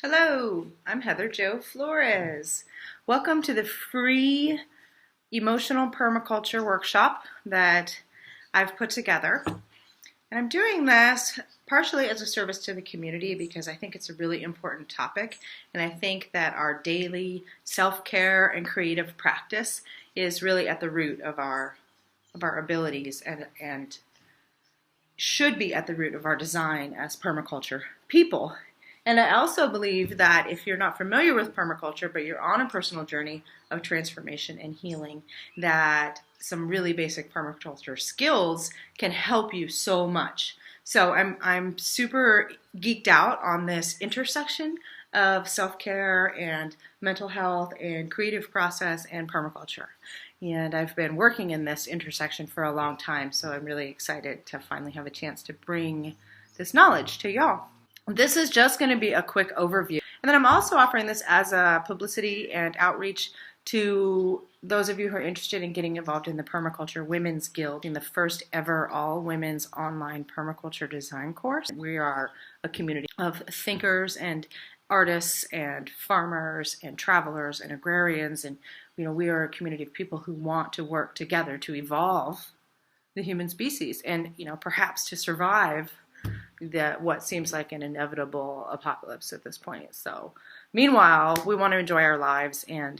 Hello, I'm Heather Jo Flores. Welcome to the free emotional permaculture workshop that I've put together. And I'm doing this partially as a service to the community because I think it's a really important topic. And I think that our daily self-care and creative practice is really at the root of our abilities and should be at the root of our design as permaculture people. And I also believe that if you're not familiar with permaculture, but you're on a personal journey of transformation and healing, that some really basic permaculture skills can help you so much. So I'm super geeked out on this intersection of self-care and mental health and creative process and permaculture. And I've been working in this intersection for a long time, so I'm really excited to finally have a chance to bring this knowledge to y'all. This is just going to be a quick overview. And then I'm also offering this as a publicity and outreach to those of you who are interested in getting involved in the Permaculture Women's Guild, in the first ever all-women's online permaculture design course. We are a community of thinkers and artists and farmers and travelers and agrarians, and we are a community of people who want to work together to evolve the human species and perhaps to survive what seems like an inevitable apocalypse at this point. So meanwhile, we want to enjoy our lives and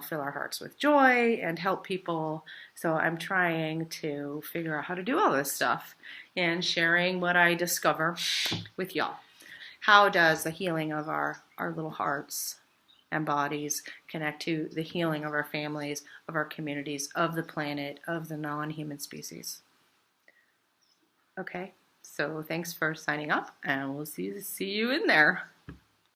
fill our hearts with joy and help people. So I'm trying to figure out how to do all this stuff and sharing what I discover with y'all. How does the healing of our little hearts and bodies connect to the healing of our families, of our communities, of the planet, of the non-human species? Okay. So thanks for signing up, and we'll see you in there.